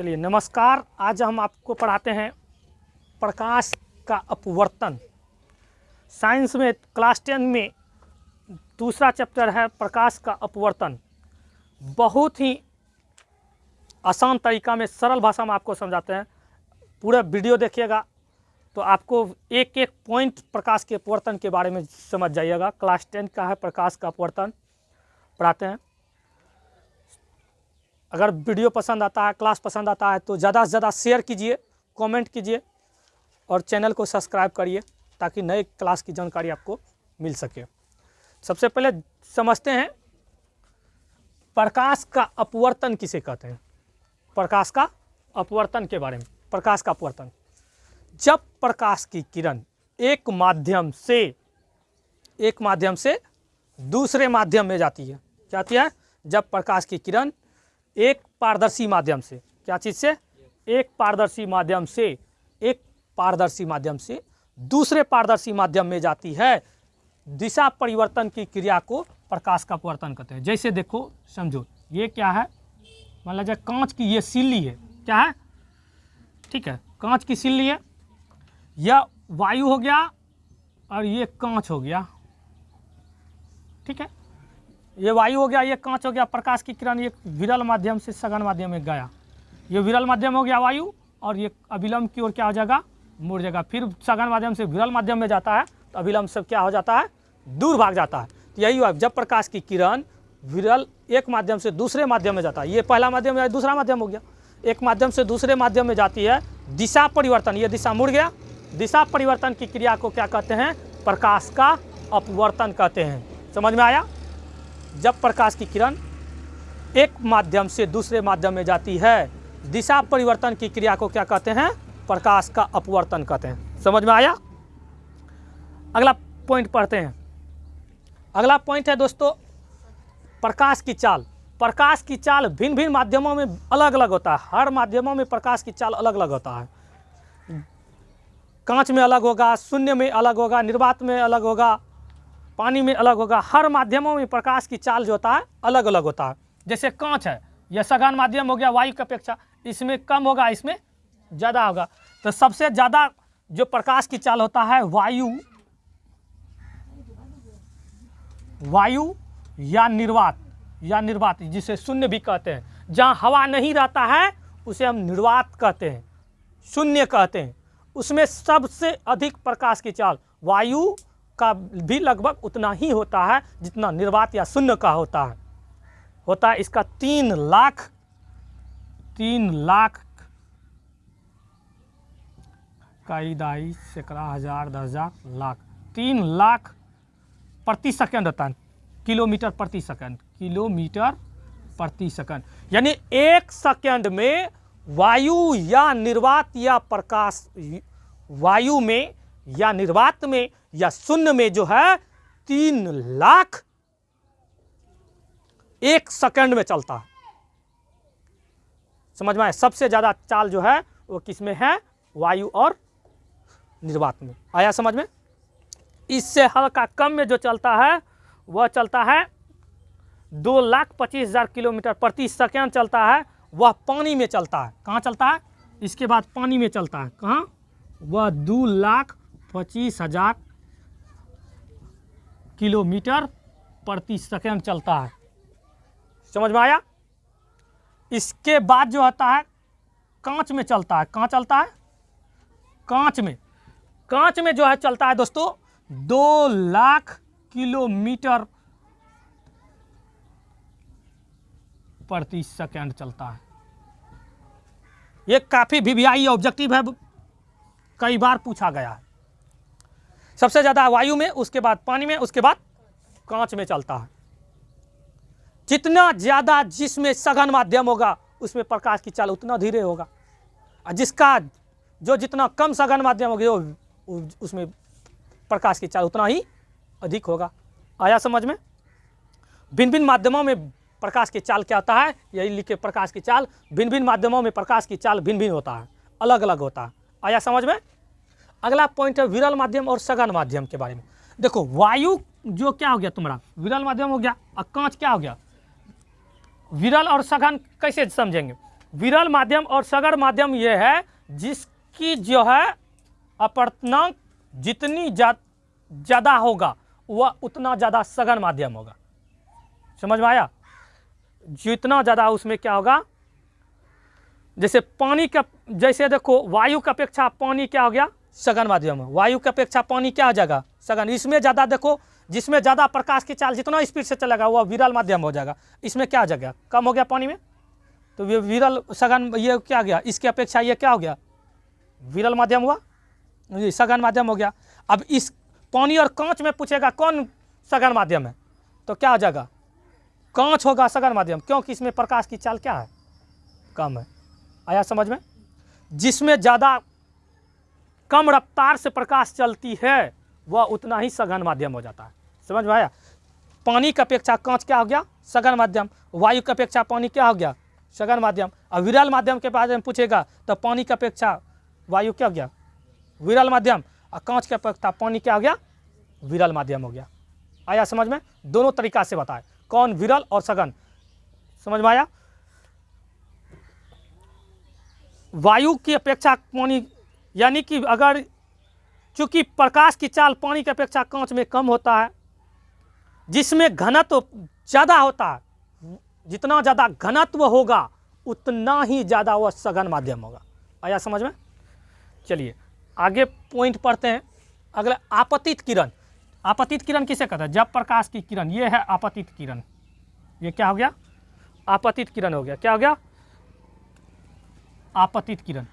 चलिए नमस्कार। आज हम आपको पढ़ाते हैं प्रकाश का अपवर्तन। साइंस में क्लास 10 में दूसरा चैप्टर है प्रकाश का अपवर्तन। बहुत ही आसान तरीका में सरल भाषा में आपको समझाते हैं। पूरा वीडियो देखिएगा तो आपको एक एक पॉइंट प्रकाश के अपवर्तन के बारे में समझ जाइएगा। क्लास 10 का है प्रकाश का अपवर्तन पढ़ाते हैं। अगर वीडियो पसंद आता है, क्लास पसंद आता है तो ज़्यादा से ज़्यादा शेयर कीजिए, कमेंट कीजिए और चैनल को सब्सक्राइब करिए ताकि नए क्लास की जानकारी आपको मिल सके। सबसे पहले समझते हैं प्रकाश का अपवर्तन किसे कहते हैं। प्रकाश का अपवर्तन के बारे में। प्रकाश का अपवर्तन, जब प्रकाश की किरण एक माध्यम से दूसरे माध्यम में जाती है। क्या आती है? जब प्रकाश की किरण एक पारदर्शी माध्यम से, क्या चीज़ से? एक पारदर्शी माध्यम से दूसरे पारदर्शी माध्यम में जाती है, दिशा परिवर्तन की क्रिया को प्रकाश का अपवर्तन कहते हैं। जैसे देखो, समझो ये क्या है, मान लीजिए कांच की ये सिल्ली है। क्या है? ठीक है, कांच की सिल्ली है। यह वायु हो गया और ये कांच हो गया। ठीक है, ये वायु हो गया, ये कांच हो गया। प्रकाश की किरण एक विरल माध्यम से सघन माध्यम में गया। ये विरल माध्यम हो गया वायु, और ये अविलंब की ओर क्या हो जाएगा? मुड़ जाएगा। फिर सघन माध्यम से विरल माध्यम में जाता है तो अविलंब से क्या हो जाता है? दूर भाग जाता है। तो यही हुआ, जब प्रकाश की किरण विरल एक माध्यम से दूसरे माध्यम में जाता है। ये पहला माध्यम है, दूसरा माध्यम हो गया। एक माध्यम से दूसरे माध्यम में जाती है, दिशा परिवर्तन, ये दिशा मुड़ गया। दिशा परिवर्तन की क्रिया को क्या कहते हैं? प्रकाश का अपवर्तन कहते हैं। समझ में आया? जब प्रकाश की किरण एक माध्यम से दूसरे माध्यम में जाती है, दिशा परिवर्तन की क्रिया को क्या कहते हैं? प्रकाश का अपवर्तन कहते हैं। समझ में आया? अगला पॉइंट पढ़ते हैं। अगला पॉइंट है दोस्तों प्रकाश की चाल। प्रकाश की चाल भिन्न भिन्न माध्यमों में अलग अलग होता है। हर माध्यमों में प्रकाश की चाल अलग अलग होता है। कांच में अलग होगा, शून्य में अलग होगा, निर्वात में अलग होगा, पानी में अलग होगा। हर माध्यमों में प्रकाश की चाल जो होता है अलग अलग होता है। जैसे कांच है, यह सघन माध्यम हो गया वायु की अपेक्षा, इसमें कम होगा, इसमें ज़्यादा होगा। तो सबसे ज़्यादा जो प्रकाश की चाल होता है वायु या निर्वात, जिसे शून्य भी कहते हैं। जहाँ हवा नहीं रहता है उसे हम निर्वात कहते हैं, शून्य कहते हैं। उसमें सबसे अधिक प्रकाश की चाल वायु का भी लगभग उतना ही होता है जितना निर्वात या शून्य का होता है। इसका 3 लाख कई दाई सैकड़ा हजार 10,000 लाख 3 लाख प्रति सेकंड होता है। किलोमीटर प्रति सेकंड, यानी एक सेकंड में वायु या निर्वात या प्रकाश, वायु में या निर्वात में या शून्य में जो है 3 लाख एक सेकंड में चलता है। समझ में आया? सबसे ज्यादा चाल जो है वो किसमें है? वायु और निर्वात में। आया समझ में? इससे हल्का कम में जो चलता है वह चलता है 2,25,000 किलोमीटर प्रति सेकंड चलता है। वह पानी में चलता है। कहाँ चलता है? इसके बाद पानी में चलता है। कहाँ? वह 2,25,000 किलोमीटर प्रति सेकंड चलता है। समझ में आया? इसके बाद जो होता है कांच में चलता है। कहाँ चलता है? कांच में जो है चलता है दोस्तों 2 लाख किलोमीटर प्रति सेकंड चलता है। ये काफी वीवीआई ऑब्जेक्टिव है, कई बार पूछा गया है। सबसे ज्यादा वायु में, उसके बाद पानी में, उसके बाद कांच में चलता है। जितना ज्यादा जिसमें सघन माध्यम होगा उसमें प्रकाश की चाल उतना धीरे होगा, और जितना कम सघन माध्यम होगा उसमें प्रकाश की चाल उतना ही अधिक होगा। आया समझ में? भिन्न भिन्न माध्यमों में प्रकाश की चाल क्या होता है? यही लिखे, प्रकाश की चाल भिन्न भिन्न माध्यमों में प्रकाश की चाल भिन्न भिन्न होता है, अलग अलग होता है। आया समझ में? अगला पॉइंट है विरल माध्यम और सघन माध्यम के बारे में। देखो, वायु जो क्या हो गया तुम्हारा? विरल माध्यम हो गया, और कांच क्या हो गया? विरल और सघन कैसे समझेंगे? विरल माध्यम और सघन माध्यम ये है जिसकी जो है अपवर्तनांक जितनी ज़्यादा होगा वह उतना ज़्यादा सघन माध्यम होगा। समझ में आया? जितना ज़्यादा उसमें क्या होगा, जैसे पानी का, जैसे देखो वायु की अपेक्षा पानी क्या हो गया, सघन माध्यम है। वायु की अपेक्षा पानी क्या हो जाएगा, सघन। इसमें ज़्यादा देखो, जिसमें ज़्यादा प्रकाश की चाल जितना स्पीड से चलेगा वह विरल माध्यम हो जाएगा। इसमें क्या हो जाएगा, कम हो गया पानी में, तो ये विरल सघन, ये क्या गया, इसकी अपेक्षा ये क्या हो गया, विरल माध्यम हुआ, ये सघन माध्यम हो गया। अब इस पानी और कांच में पूछेगा कौन सघन माध्यम है, तो क्या हो जाएगा, कांच होगा सघन माध्यम, क्योंकि इसमें प्रकाश की चाल क्या है, कम है। आया समझ में? जिसमें ज़्यादा कम रफ्तार से प्रकाश चलती है वह उतना ही सघन माध्यम हो जाता है। समझ में आया? पानी की अपेक्षा कांच क्या हो गया, सघन माध्यम। वायु की अपेक्षा पानी क्या हो गया, सघन माध्यम। और विरल माध्यम के बारे में पूछेगा तो पानी की अपेक्षा वायु क्या हो गया, विरल माध्यम। और कांच की अपेक्षा पानी क्या हो गया, विरल माध्यम हो गया। आया समझ में? दोनों तरीका से बताए कौन विरल और सघन। समझ में आया? वायु की अपेक्षा पानी, यानी कि अगर चूंकि प्रकाश की चाल पानी की अपेक्षा कांच में कम होता है, जिसमें घनत्व ज़्यादा होता है, जितना ज़्यादा घनत्व होगा उतना ही ज़्यादा वह सघन माध्यम होगा। आया समझ में? चलिए आगे पॉइंट पढ़ते हैं। अगला आपतित किरण। आपतित किरण किसे कहते हैं, जब प्रकाश की किरण, ये है आपतित किरण। ये क्या हो गया, आपतित किरण हो गया। क्या हो गया, आपतित किरण।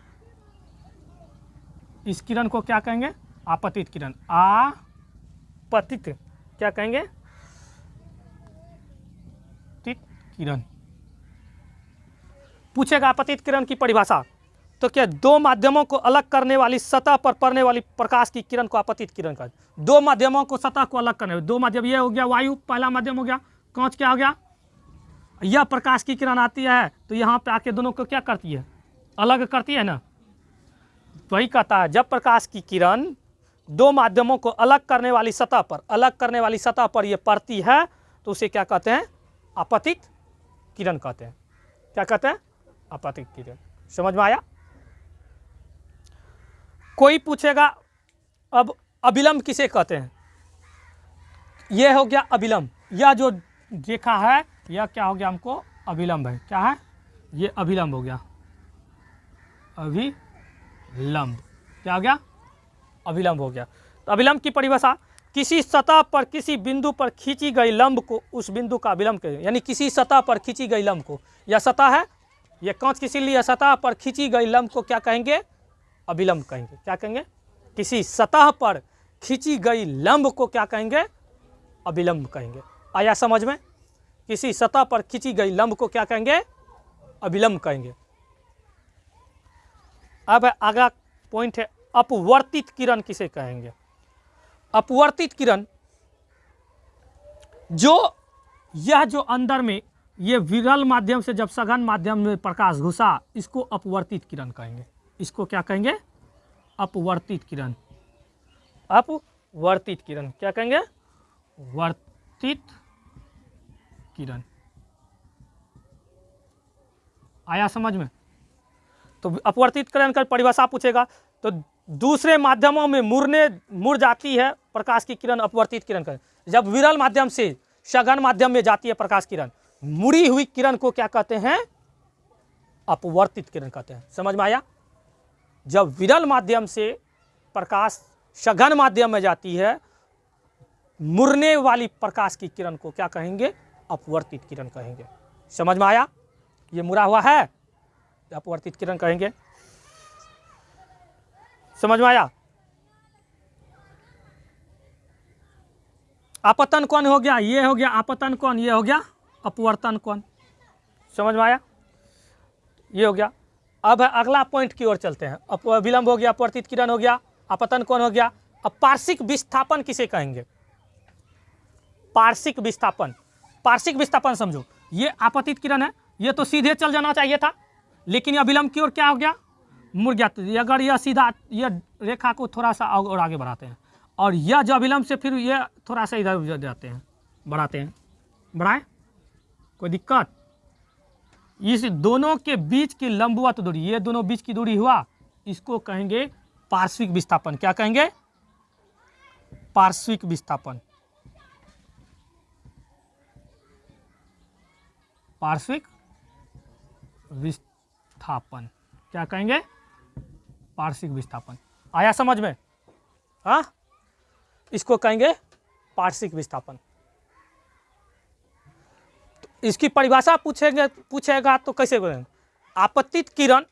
इस किरण को क्या कहेंगे, आपतित किरण। आपतित क्या कहेंगे, किरण। पूछेगा आपतित किरण की परिभाषा, तो क्या दो माध्यमों को अलग करने वाली सतह पर पड़ने वाली प्रकाश की किरण को आपतित किरण कहते हैं। दो माध्यमों को सतह को अलग करने, दो माध्यम, ये हो गया वायु पहला माध्यम हो गया, कांच क्या हो गया, यह प्रकाश की किरण आती है तो यहाँ पे आके दोनों को क्या करती है, अलग करती है ना। वही कहता है जब प्रकाश की किरण दो माध्यमों को अलग करने वाली सतह पर, अलग करने वाली सतह पर ये पड़ती है तो उसे क्या कहते हैं, आपतित किरण कहते हैं। क्या कहते हैं, आपतित किरण। समझ में आया? कोई पूछेगा अब अभिलंब किसे कहते हैं, यह हो गया अभिलंब। यह जो देखा है यह क्या हो गया, हमको अभिलंब है। क्या है, ये अभिलंब हो गया, अभिलंब। क्या हो गया, अभिलंब हो गया। तो अभिलंब की परिभाषा, किसी सतह पर किसी बिंदु पर खींची गई लंब को उस बिंदु का अभिलंब कहेंगे। यानी किसी सतह पर खींची गई लंब को, यह सतह है, यह कांच किसी लिए सतह पर खींची गई लंब को क्या कहेंगे, अभिलंब कहेंगे। क्या कहेंगे, किसी सतह पर खींची गई लंब को क्या कहेंगे, अभिलंब कहेंगे। आया समझ में? किसी सतह पर खींची गई लंब को क्या कहेंगे, अभिलंब कहेंगे। अब अगला पॉइंट है अपवर्तित किरण किसे कहेंगे। अपवर्तित किरण, जो यह जो अंदर में ये विरल माध्यम से जब सघन माध्यम में प्रकाश घुसा, इसको अपवर्तित किरण कहेंगे। इसको क्या कहेंगे, अपवर्तित किरण। अपवर्तित किरण क्या कहेंगे, वर्तित किरण। आया समझ में? तो अपवर्तित किरण का परिभाषा पूछेगा तो दूसरे माध्यमों में मुड़ जाती है प्रकाश की किरण, अपवर्तित किरण का। जब विरल माध्यम से सघन माध्यम में जाती है प्रकाश किरण, मुड़ी हुई किरण को क्या कहते हैं, अपवर्तित किरण कहते हैं। समझ में आया? जब विरल माध्यम से प्रकाश सघन माध्यम में जाती है, मुड़ने वाली प्रकाश की किरण को क्या कहेंगे, अपवर्तित किरण कहेंगे। समझ में आया? ये मुड़ा हुआ है, अपवर्तित किरण कहेंगे। समझ में आया? आपतन कोण हो गया, ये हो गया आपतन कोण, ये हो गया अपवर्तन कोण। समझ में आया? ये हो गया। अब अगला पॉइंट की ओर चलते हैं। अभिलंब हो गया, अपवर्तित किरण हो गया, आपतन कोण हो गया। अब पार्श्विक विस्थापन किसे कहेंगे, पार्श्विक विस्थापन। पार्श्विक विस्थापन समझो, ये आपतित किरण है, ये तो सीधे चल जाना चाहिए था, लेकिन अभिलंब की ओर क्या हो गया, मुड़ गया। तो अगर यह सीधा, यह रेखा को थोड़ा सा और आगे बढ़ाते हैं, और यह जो अभिलंब से फिर ये थोड़ा सा इधर जाते हैं, बढ़ाते हैं, बढ़ाएं, कोई दिक्कत? इस दोनों के बीच की लंबवत दूरी, ये दोनों बीच की दूरी हुआ, इसको कहेंगे पार्श्विक विस्थापन। क्या कहेंगे? पार्श्विक विस्थापन। पार्श्विक विस्थापन क्या कहेंगे? पार्श्विक विस्थापन। आया समझ में? हाँ, इसको कहेंगे पार्श्विक विस्थापन। तो इसकी परिभाषा पूछेगा तो कैसे करेंगे? आपतित किरण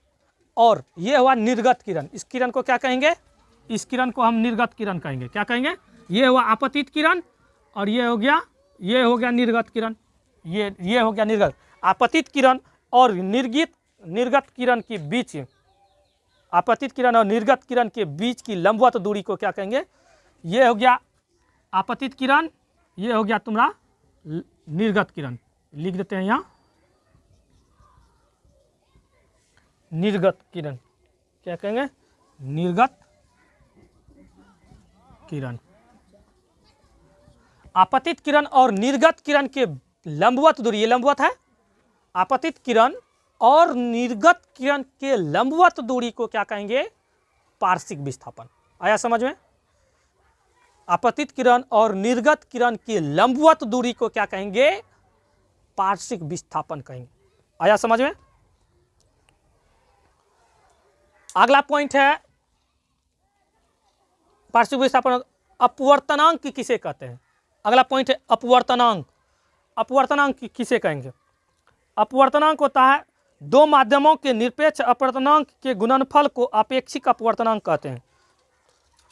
और ये हुआ निर्गत किरण, इस किरण को क्या कहेंगे? इस किरण को हम निर्गत किरण कहेंगे। क्या कहेंगे? ये हुआ आपतित किरण और ये हो गया निर्गत किरण। ये हो गया निर्गत। आपतित किरण और निर्गत किरण के बीच, आपतित किरण और निर्गत किरण के बीच की लंबवत दूरी को क्या कहेंगे? ये हो गया आपतित किरण, ये हो गया तुम्हारा निर्गत किरण। लिख देते हैं यहाँ निर्गत किरण। क्या कहेंगे? निर्गत किरण। आपतित किरण और निर्गत किरण के लंबवत दूरी, ये लंबवत है। आपतित किरण और निर्गत किरण के लंबवत दूरी को क्या कहेंगे? पार्श्विक विस्थापन। आया समझ में? आपतित किरण और निर्गत किरण की लंबवत दूरी को क्या कहेंगे? पार्श्विक विस्थापन कहेंगे। आया समझ में? अगला पॉइंट है पार्श्विक विस्थापन। अपवर्तनांक किसे कहते हैं? अगला पॉइंट है अपवर्तनांक। अपवर्तनांक किसे कहेंगे? अपवर्तनांक होता है दो माध्यमों के निरपेक्ष अपवर्तनांक के गुणनफल को अपेक्षिक अपवर्तनांक कहते हैं।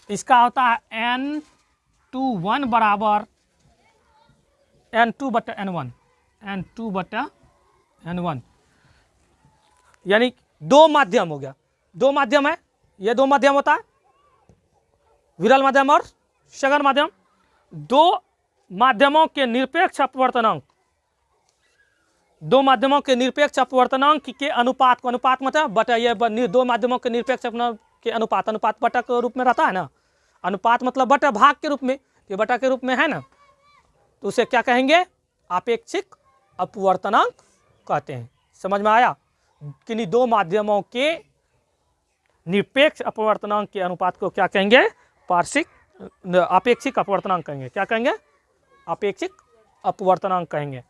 इसका होता है n21 बराबर n2/n1, n2/n1। यानी दो माध्यम हो गया, दो माध्यम है, ये दो माध्यम होता है, विरल माध्यम और सघन माध्यम। दो माध्यमों के निरपेक्ष अपवर्तनांक, दो माध्यमों के निरपेक्ष अपवर्तनांक के अनुपात को, अनुपात मतलब बटा, ये दो माध्यमों के निरपेक्ष के अनुपात, अनुपात बटा के रूप में रहता है ना, अनुपात मतलब बटा भाग के रूप में, ये बटा के रूप में है ना, तो उसे क्या कहेंगे? आपेक्षिक अपवर्तनांक कहते हैं। समझ में आया? किन्हीं दो माध्यमों के निरपेक्ष अपवर्तनांक के अनुपात को क्या कहेंगे? आपेक्षिक अपवर्तनांक कहेंगे। क्या कहेंगे? आपेक्षिक अपवर्तनांक कहेंगे।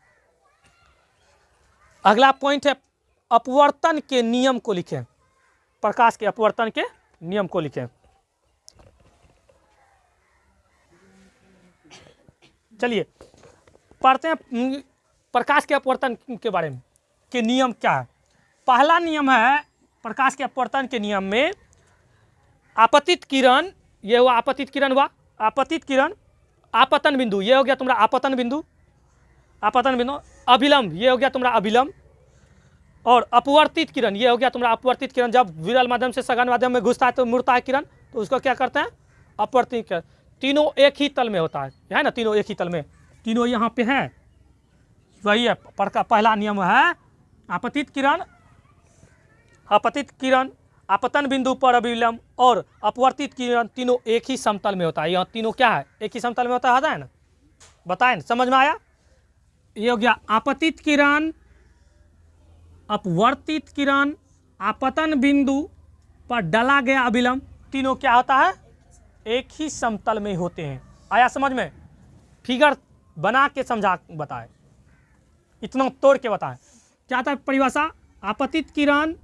अगला पॉइंट है अपवर्तन के नियम को लिखें। प्रकाश के अपवर्तन के नियम को लिखें। चलिए पढ़ते हैं प्रकाश के अपवर्तन के बारे में, के नियम क्या है। पहला नियम है प्रकाश के अपवर्तन के नियम में आपतित किरण, ये हुआ आपतित किरण, हुआ आपतित किरण, आपतन बिंदु, ये हो गया तुम्हारा आपतन बिंदु, आपतन बिंदु, अभिलंब, ये हो गया तुम्हारा अभिलंब, और अपवर्तित किरण, ये हो गया तुम्हारा अपवर्तित किरण। जब विरल माध्यम से सघन माध्यम में घुसता है तो मुड़ता है किरण, तो उसको क्या करते हैं? अपवर्तित किरण। तीनों एक ही तल में होता है ना, तीनों एक ही तल में, तीनों यहाँ पे हैं, वही है। पहला नियम है आपतित किरण, आपतित किरण, आपतन बिंदु पर अभिलंब और अपवर्तित किरण तीनों एक ही समतल में होता है। यहाँ तीनों क्या है? एक ही समतल में होता है ना, बताएं, समझ में आया? ये हो गया आपतित किरण, अपवर्तित किरण, आपतन बिंदु पर डाला गया अभिलंब, तीनों क्या होता है? एक ही समतल में होते हैं। आया समझ में? फिगर बना के समझा बताए, इतना तोड़ के बताए। क्या था परिभाषा? आपतित किरण,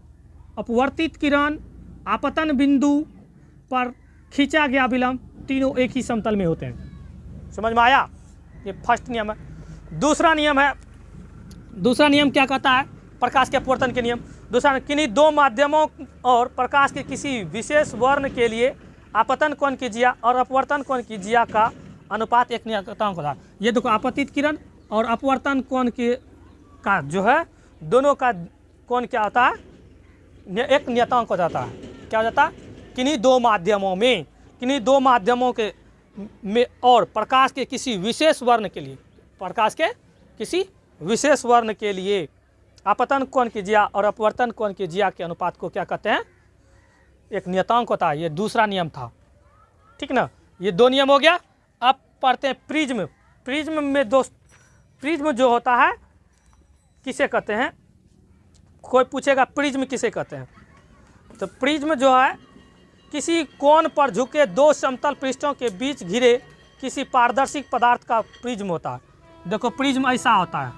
अपवर्तित किरण, आपतन बिंदु पर खींचा गया अभिलंब, तीनों एक ही समतल में होते हैं। समझ में आया? ये फर्स्ट नियम है। दूसरा नियम क्या कहता है? प्रकाश के अपवर्तन के नियम। दूसरा, किन्हीं दो माध्यमों और प्रकाश के किसी विशेष वर्ण के लिए आपतन कोण की जिया और अपवर्तन कोण की जिया का अनुपात एक नियतांक होता है। ये देखो आपतित किरण और अपवर्तन कोण के का जो है, दोनों का कोण क्या होता है? एक नियतांक हो जाता है। क्या हो जाता है? किन्हीं दो माध्यमों के में और प्रकाश के किसी विशेष वर्ण के लिए, प्रकाश के किसी विशेष वर्ण के लिए आपतन कोण की जिया और अपवर्तन कोण की जिया के अनुपात को क्या कहते हैं? एक नियतांक होता है। ये दूसरा नियम था, ठीक ना। ये दो नियम हो गया। अब पढ़ते हैं प्रिज्म। प्रिज्म में प्रिज्म जो होता है किसे कहते हैं? कोई पूछेगा प्रिज्म किसे कहते हैं, तो प्रिज्म जो है किसी कोण पर झुके दो समतल पृष्ठों के बीच घिरे किसी पारदर्शी पदार्थ का प्रिज्म होता है। देखो प्रिज्म ऐसा होता है,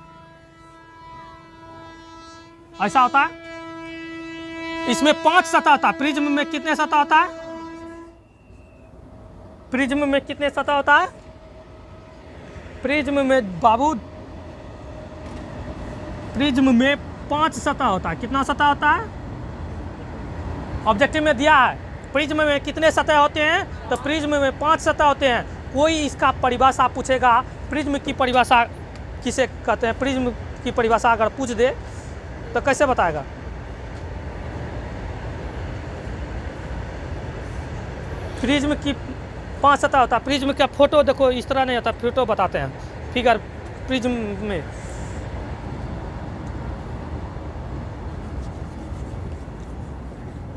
ऐसा होता है, इसमें 5 सतह होता है। प्रिज्म में कितने सतह होता है? प्रिज्म में कितने सतह होता है? प्रिज्म में बाबू, प्रिज्म में 5 सतह होता है। कितना सतह होता है? ऑब्जेक्टिव में दिया है प्रिज्म में कितने सतह होते हैं, तो प्रिज्म में 5 सतह होते हैं। कोई इसका परिभाषा पूछेगा, प्रिज्म की परिभाषा किसे कहते हैं, प्रिज्म की परिभाषा अगर पूछ दे तो कैसे बताएगा? प्रिज्म की 5 सतह होता है। प्रिज्म का फोटो देखो इस तरह नहीं होता, फोटो बताते हैं फिगर प्रिज्म में।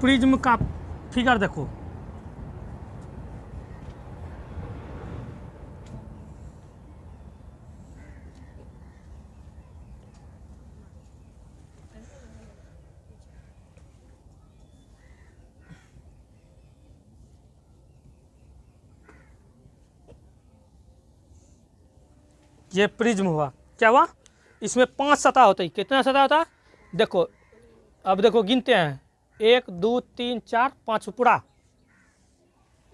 प्रिज्म का फिगर देखो, ये प्रिज्म हुआ। क्या हुआ? इसमें 5 सतह होती है। कितना सतह होता है? देखो अब देखो गिनते हैं, 1 2 3 4 5 पूरा,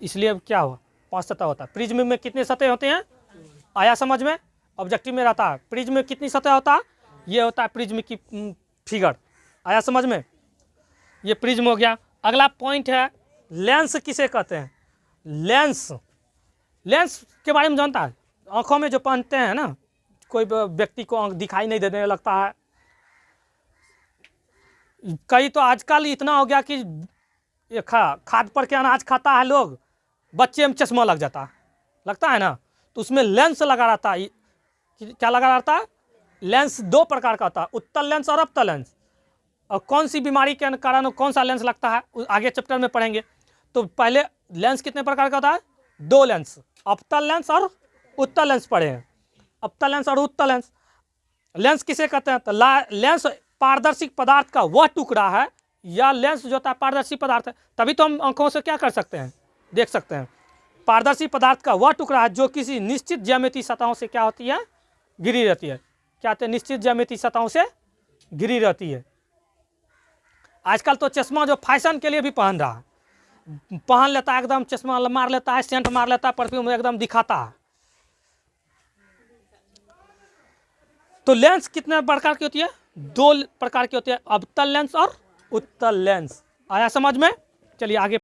इसलिए अब क्या हुआ? 5 सतह होता है। प्रिज्म में कितने सतह होते हैं? आया समझ में? ऑब्जेक्टिव में रहता है। प्रिज्म में कितनी सतह होता है? ये होता है प्रिज्म की फिगर। आया समझ में? ये प्रिज्म हो गया। अगला पॉइंट है लेंस किसे कहते हैं? लेंस, लेंस के बारे में जानता है? आंखों में जो पहनते हैं ना, कोई व्यक्ति को आंख दिखाई नहीं देने लगता है। कई तो आजकल इतना हो गया कि खाद पर के अनाज खाता है लोग, बच्चे में चश्मा लग जाता है, लगता है ना, तो उसमें लेंस लगा रहता है। क्या लगा रहता है? लेंस 2 प्रकार का होता है, उत्तल लेंस और अवतल लेंस। और कौन सी बीमारी के कारण कौन सा लेंस लगता है आगे चैप्टर में पढ़ेंगे। तो पहले लेंस कितने प्रकार का होता है? 2 लेंस, अवतल लेंस और उत्तल लेंस पढ़े हैं। अवतल लेंस और उत्तल लेंस। लेंस किसे कहते हैं? तो लेंस पारदर्शी पदार्थ का वह टुकड़ा है, या लेंस जो होता है पारदर्शी पदार्थ है, तभी तो हम आंखों से क्या कर सकते हैं, देख सकते हैं। पारदर्शी पदार्थ का वह टुकड़ा है जो किसी निश्चित ज्यामितीय सतहों से क्या होती है? घिरी रहती है। क्या कहते हैं? निश्चित ज्यामितीय सतहों से घिरी रहती है। आजकल तो चश्मा जो फैशन के लिए भी पहन रहा है, पहन लेता है एकदम, चश्मा मार लेता है, सेंट मार लेता है, परफ्यूम एकदम दिखाता है। तो लेंस कितने प्रकार की होती है? 2 प्रकार की होती है, अवतल लेंस और उत्तल लेंस। आया समझ में? चलिए आगे